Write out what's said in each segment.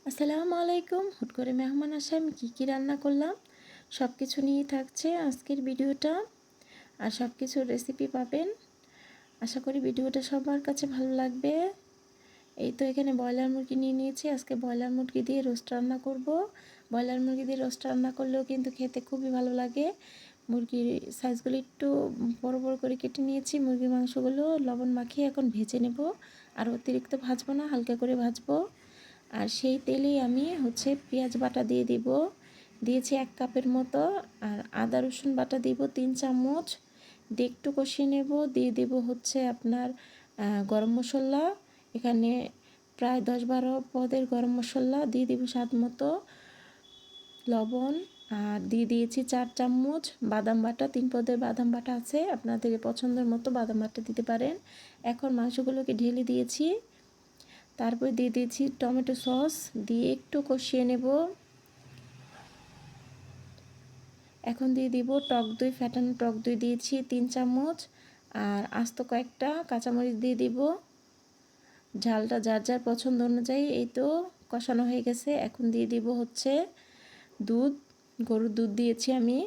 আসসালামু আলাইকুম। হুট করে মেহমান আসে, আমি কী রান্না করলাম সব কিছু নিয়েই থাকছে আজকের ভিডিওটা। আর সব কিছুর রেসিপি পাবেন। আশা করি ভিডিওটা সবার কাছে ভালো লাগবে। এই তো এখানে ব্রয়লার মুরগি নিয়ে নিয়েছি। আজকে ব্রয়লার মুরগি দিয়ে রোস্ট রান্না করব। ব্রয়লার মুরগি দিয়ে রোস্ট রান্না করলেও কিন্তু খেতে খুবই ভালো লাগে। মুরগির সাইজগুলো একটু বড় বড় করে কেটে নিয়েছি। মুরগির মাংসগুলো লবণ মাখিয়ে এখন ভেজে নেব। আর অতিরিক্ত ভাজবো না, হালকা করে ভাজবো। আর সেই তেলেই আমি পেঁয়াজ বাটা দিয়েছি 1 কাপের মতো। আর আদা রসুন বাটা দিব 3 চামচ। দিয়ে একটু কষিয়ে নেব। দিয়ে দেব আপনার গরম মশলা। এখানে প্রায় 10-12 পদের গরম মশলা দিয়ে দিব, স্বাদ মতো লবণ। আর দিয়ে দিয়েছি 4 চামচ বাদাম বাটা। 3 পদের বাদাম বাটা আছে, আপনাদের পছন্দের মতো বাদাম বাটা দিতে পারেন। এখন মাংসগুলোকে ঢেলে দিয়েছি। তারপর দিয়ে দিয়েছি টমেটো সস, দিয়ে একটু কষিয়ে নেব। এখন দিয়ে দিব টক দই, ফ্যাটানো টক দই দিয়েছি 3 চামচ। আর আস্ত কয়েকটা কাঁচামরিচ দিয়ে দিব। ঝালটা যার যার পছন্দ অনুযায়ী। এই তো কষানো হয়ে গেছে। এখন দিয়ে দিব দুধ, গরুর দুধ দিয়েছি আমি।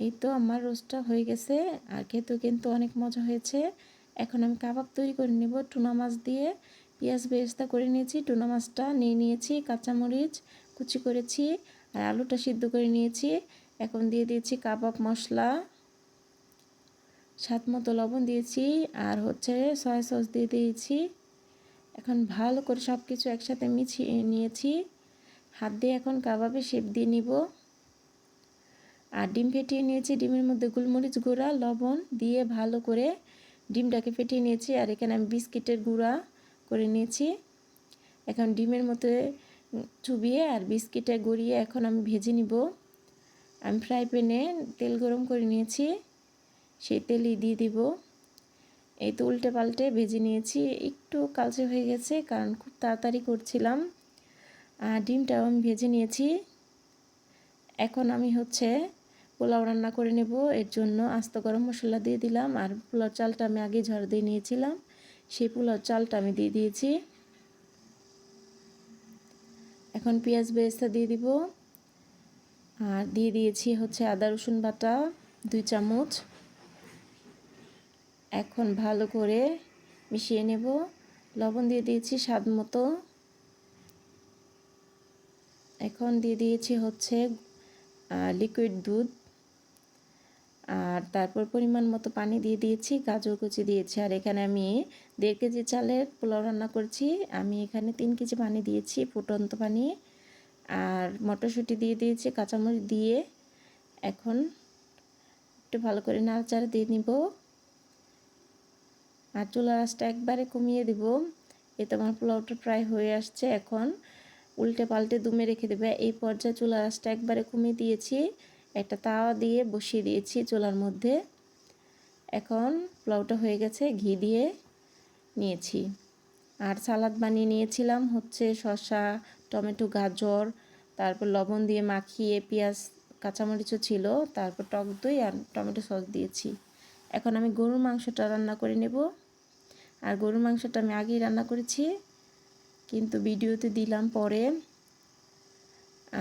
এই তো আমার রোস্টটা হয়ে গেছে। আর খেতেও কিন্তু অনেক মজা হয়েছে। এখন আমি কাবাব তৈরি করে নেব টুনা মাছ দিয়ে। পেঁয়াজ বেরেস্তা করে নিয়েছি, টুনা মাছটা নিয়ে নিয়েছি, কাঁচামরিচ কুচি করেছি, আর আলুটা সিদ্ধ করে নিয়েছি। এখন দিয়ে দিয়েছি কাবাব মশলা, স্বাদ মতো লবণ দিয়েছি, আর সয়া সস দিয়ে দিয়েছি। এখন ভালো করে সব কিছু একসাথে মিশিয়ে নিয়েছি। হাত দিয়ে এখন কাবাবে শেপ দিয়ে নিব। আর ডিম ফেটিয়ে নিয়েছি। ডিমের মধ্যে গোলমরিচ গুঁড়া, লবণ দিয়ে ভালো করে ডিমটাকে ফেটিয়ে নিয়েছি। আর এখানে আমি বিস্কিটের গুঁড়া করে নিয়েছি। এখন ডিমের মধ্যে চুবিয়ে আর বিস্কিটে গড়িয়ে এখন আমি ভেজে নিব। আমি ফ্রাই প্যানে তেল গরম করে নিয়েছি, সেই তেলই দিয়ে দিব। এই তো উল্টে পাল্টে ভেজে নিয়েছি। একটু কালচে হয়ে গেছে কারণ খুব তাড়াতাড়ি করছিলাম। আর ডিমটাও আমি ভেজে নিয়েছি। এখন আমি পোলাও রান্না করে নেব। এর জন্য আস্ত গরম মশলা দিয়ে দিলাম। আর পোলাও চালটা আমি আগে ঝাড় দিয়ে নিয়েছিলাম, সেই পোলাও চালটা আমি দিয়ে দিয়েছি। এখন পেঁয়াজ বেরেস্তা দিয়ে দিব। আর দিয়ে দিয়েছি আদা রসুন বাটা 2 চামচ। এখন ভালো করে মিশিয়ে নেব। লবণ দিয়ে দিয়েছি স্বাদ মতো। এখন দিয়ে দিয়েছি লিকুইড দুধ। আর তারপর পরিমাণ মতো পানি দিয়ে দিয়েছি, গাজর কুচি দিয়েছি। আর এখানে আমি 1.5 কেজি চালের পোলাও রান্না করছি। আমি এখানে 3 কেজি পানি দিয়েছি, ফুটন্ত পানি। আর মটরশুঁটি দিয়ে দিয়েছি কাঁচামরিচ দিয়ে। এখন একটু ভালো করে নাড়াচাড়া দিয়ে নিব। আর চুলার আঁচটা একবারে কমিয়ে দিব। এই তো আমার পোলাওটা প্রায় হয়ে আসছে। এখন উল্টে পাল্টে দমে রেখে দেবে। এই পর্যায়ে চুলার আঁচটা একবারে কমিয়ে দিয়েছি। একটা তাওয়া দিয়ে বসিয়ে দিয়েছি চুলার মধ্যে। এখন পোলাওটা হয়ে গেছে, ঘি দিয়ে নিয়েছি। আর সালাদ বানিয়ে নিয়েছিলাম শসা, টমেটো, গাজর, তারপর লবণ দিয়ে মাখিয়ে, পেঁয়াজ কাঁচামরিচও ছিল, তারপর টক দই আর টমেটো সস দিয়েছি। এখন আমি গরুর মাংসটা রান্না করে নেব। আর গরুর মাংসটা আমি আগেই রান্না করেছি, কিন্তু ভিডিওতে দিলাম পরে।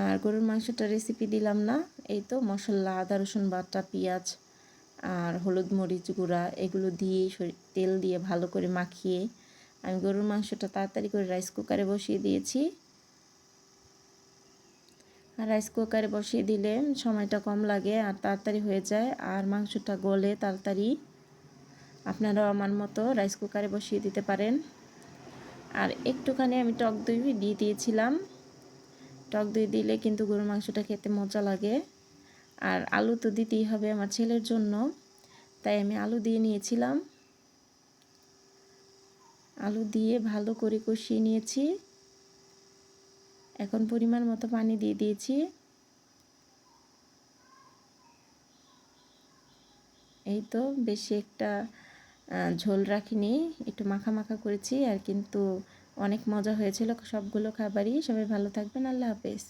আর গরুর মাংসটা রেসিপি দিলাম না। এই তো মশলা, আদা রসুন বাটা, পেঁয়াজ আর হলুদ মরিচ গুঁড়া এগুলো দিয়ে তেল দিয়ে ভালো করে মাখিয়ে আমি গরুর মাংসটা তাড়াতাড়ি করে রাইস কুকারে বসিয়ে দিয়েছি। আর রাইস কুকারে বসিয়ে দিলে সময়টা কম লাগে আর তাড়াতাড়ি হয়ে যায়, আর মাংসটা গলে তাড়াতাড়ি। আপনারাও আমার মতো রাইস কুকারে বসিয়ে দিতে পারেন। আর একটুখানি আমি টক দই দিয়ে দিয়েছিলাম। টক দই দিলে কিন্তু গরুর মাংসটা খেতে মজা লাগে। আর আলু তো দিতেই হবে আমার ছেলের জন্য, তাই আমি আলু দিয়ে নিয়েছিলাম। আলু দিয়ে ভালো করে কষিয়ে নিয়েছি। এখন পরিমাণ মতো পানি দিয়ে দিয়েছি। এই তো বেশি একটা ঝোল রাখিনি, একটু মাখা মাখা করেছি। আর কিন্তু অনেক মজা হয়েছিল সবগুলো খাবারই। সবাই ভালো থাকবেন। আল্লাহ হাফেজ।